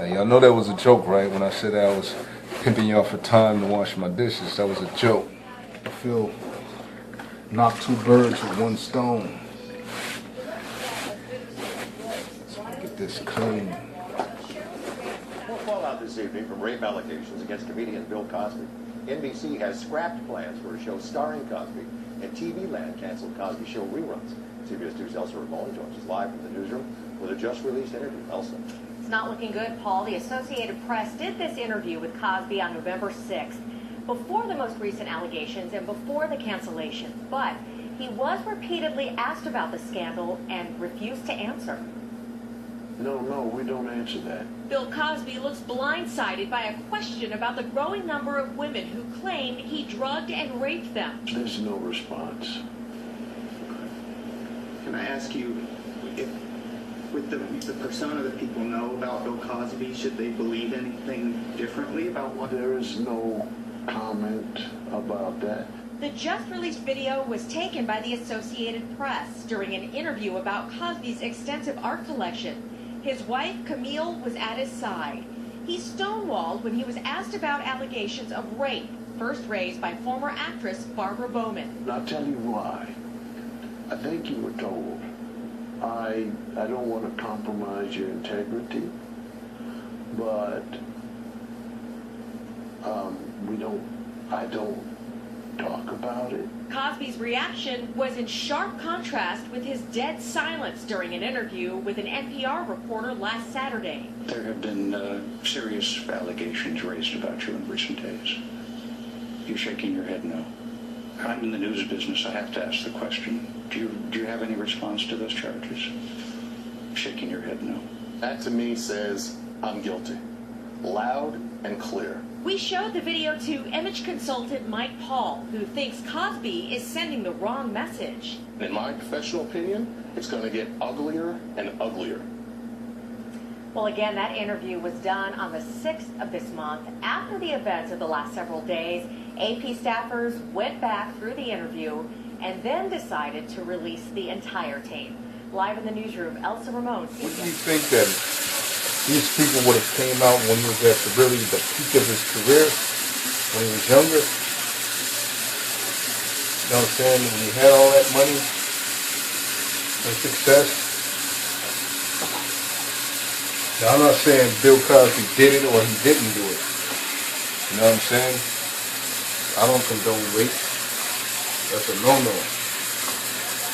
Y'all know that was a joke, right? When I said I was pimping y'all for time to wash my dishes, that was a joke. I feel knocked two birds with one stone. Let's get this clean. More fallout this evening from rape allegations against comedian Bill Cosby. NBC has scrapped plans for a show starring Cosby, and TV Land canceled Cosby Show reruns. CBS News' Elsa Ramon joins us live from the newsroom with a just-released interview. Elsa. It's not looking good, Paul. The Associated Press did this interview with Cosby on November 6th, before the most recent allegations and before the cancellation. But he was repeatedly asked about the scandal and refused to answer. No, we don't answer that. Bill Cosby looks blindsided by a question about the growing number of women who claim he drugged and raped them. There's no response. Can I ask you, if with the persona that people know about Bill Cosby, should they believe anything differently about what? There is no comment about that. The just-released video was taken by the Associated Press during an interview about Cosby's extensive art collection. His wife, Camille, was at his side. He stonewalled when he was asked about allegations of rape, first raised by former actress Barbara Bowman. I'll tell you why. I think you were told. I don't want to compromise your integrity, but I don't talk about it. Cosby's reaction was in sharp contrast with his dead silence during an interview with an NPR reporter last Saturday. There have been serious allegations raised about you in recent days. You shaking your head no? I'm in the news business. I have to ask the question. Do you have any response to those charges? Shaking your head no. That to me says I'm guilty. Loud and clear. We showed the video to image consultant Mike Paul, who thinks Cosby is sending the wrong message. In my professional opinion, it's going to get uglier and uglier. Well, again, that interview was done on the 6th of this month. After the events of the last several days, AP staffers went back through the interview and then decided to release the entire tape. Live in the newsroom, Elsa Ramon. What do you think that these people would have came out when he was at the peak of his career, when he was younger? You know what I'm saying? When he had all that money and success. Now, I'm not saying Bill Cosby did it or he didn't do it. You know what I'm saying? I don't condone rape. That's a no-no.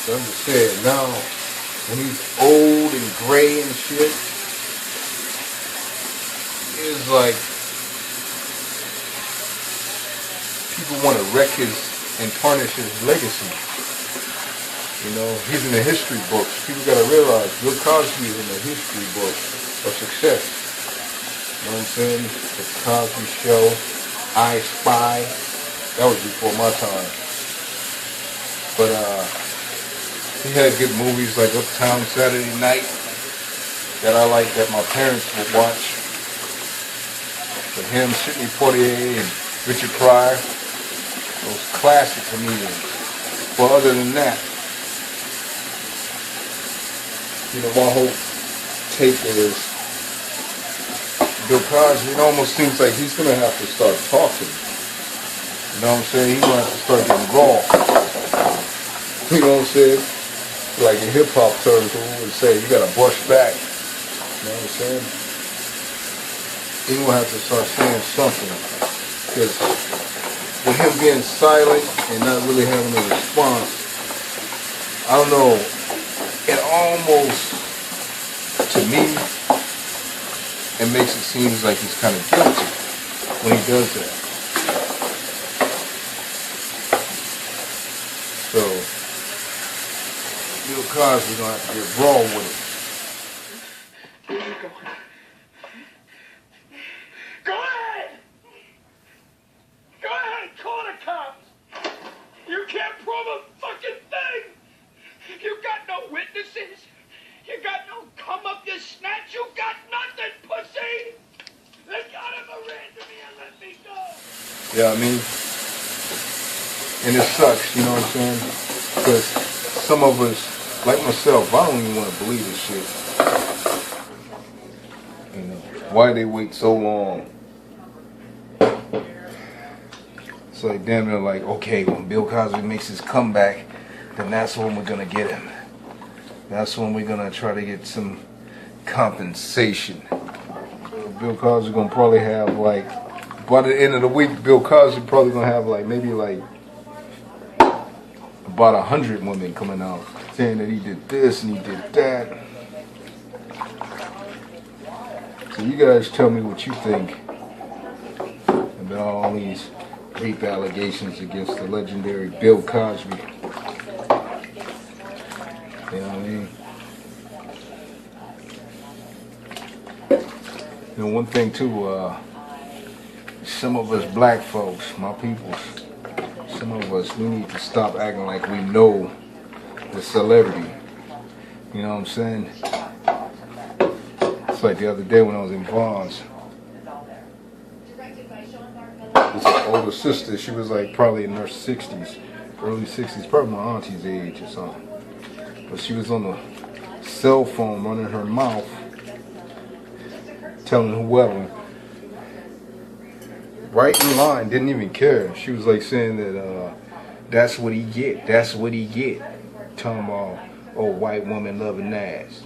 So I'm just saying, now, when he's old and gray and shit, it's like people want to wreck his and tarnish his legacy. You know, he's in the history books. People got to realize Bill Cosby is in the history book of success. You know what I'm saying? The Cosby Show, I Spy. That was before my time. But he had good movies like Uptown Saturday Night that I like, that my parents would watch. With him, Sidney Poitier, and Richard Pryor, those classic comedians. Well, other than that, you know, my whole take is Bill Cosby, it almost seems like he's going to have to start talking. You know what I'm saying? He's going to have to start getting raw. You know what I'm saying? Like a hip-hop term and say, you got to brush back. You know what I'm saying? He's going to have to start saying something. Because with him being silent and not really having a response, I don't know, it almost, to me, it makes it seem like he's kind of guilty when he does that. So, Bill Cosby's going to have to get raw with it. Go ahead! Go ahead, call the cops! You can't prove a fucking thing! You got no witnesses! You got no come up your snatch! You got nothing, pussy! They gotta Miranda me and let me go! Yeah, I mean, and it sucks, you know what I'm saying? Because some of us, like myself, I don't even want to believe this shit. You know, Why they wait so long? It's like damn near like, okay, when Bill Cosby makes his comeback, then that's when we're gonna get him. That's when we're gonna try to get some compensation. Bill Cosby's gonna probably have like, by the end of the week, Bill Cosby probably gonna have like maybe like about 100 women coming out saying that he did this and he did that. So you guys tell me what you think about all these rape allegations against the legendary Bill Cosby. You know what I mean? You know, one thing too, some of us black folks, my peoples, some of us, we need to stop acting like we know the celebrity. You know what I'm saying? It's like the other day when I was in Vaughn's. This older sister, she was like probably in her 60s, early 60s, probably my auntie's age or something. But she was on the cell phone running her mouth, telling whoever, right in line, didn't even care. She was like saying that that's what he get, that's what he get. Talking about, oh, white woman loving ass.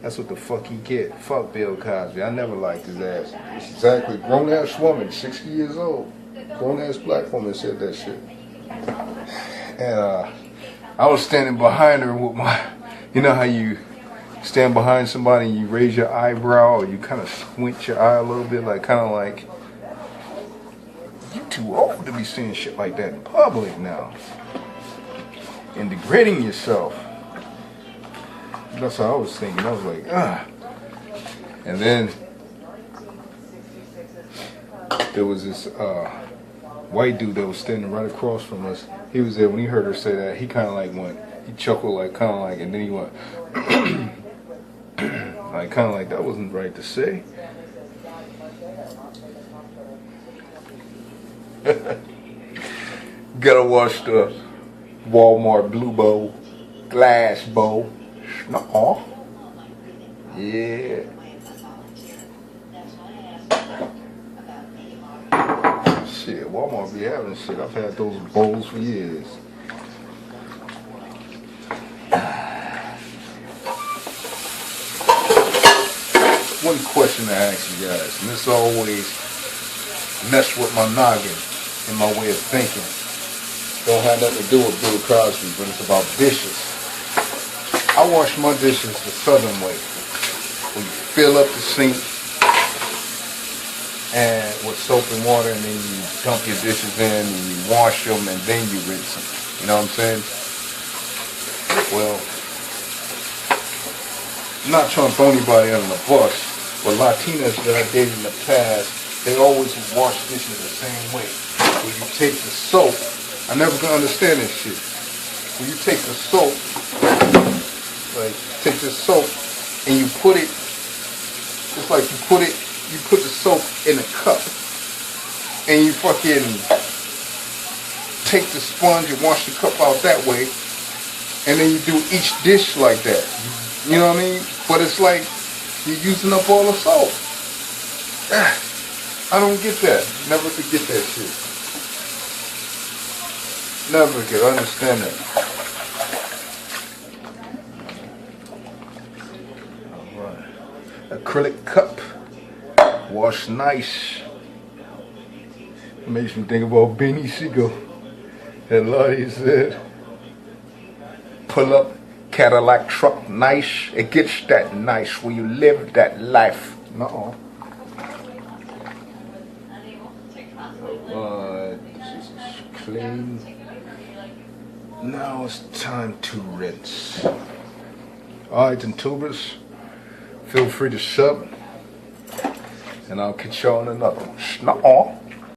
That's what the fuck he get. Fuck Bill Cosby. I never liked his ass. It's exactly, grown ass woman, 60 years old. Grown ass black woman said that shit. And I was standing behind her with my, you know how you stand behind somebody and you raise your eyebrow or you kind of squint your eye a little bit, like kind of like, you too old to be saying shit like that in public now. And degrading yourself. That's what I was thinking. I was like, ah. And then there was this white dude that was standing right across from us. He was there when he heard her say that. He kind of like went, he chuckled like kind of like, and then he went, like kind of like that wasn't right to say. Gotta wash the Walmart blue bowl, glass bowl. Nah-ahh. Yeah. Shit, Walmart be having shit. I've had those bowls for years. One question to ask you guys, and this always mess with my noggin and my way of thinking. Don't have nothing to do with Bill Cosby, but it's about dishes. I wash my dishes the southern way. Where you fill up the sink and with soap and water, and then you dump your dishes in and you wash them and then you rinse them. You know what I'm saying? Well, I'm not trying to throw anybody under the bus, but Latinas that I dated in the past, they always wash dishes the same way. Where you take the soap, I never could understand this shit. When you take the soap, like take the soap and you put it, it's like you put the soap in a cup and you fucking take the sponge and wash the cup out that way, and then you do each dish like that. You know what I mean? But it's like you're using up all the soap. I don't get that. Never could get that shit. Never could understand that. Acrylic cup, wash nice. It makes me think about Benny Siegel. That Lottie said, pull up Cadillac truck nice. It gets that nice when you live that life. No. This is clean. Now it's time to rinse. Alright, and tubers. Feel free to sub, and I'll catch y'all in another one. Nah-ahh.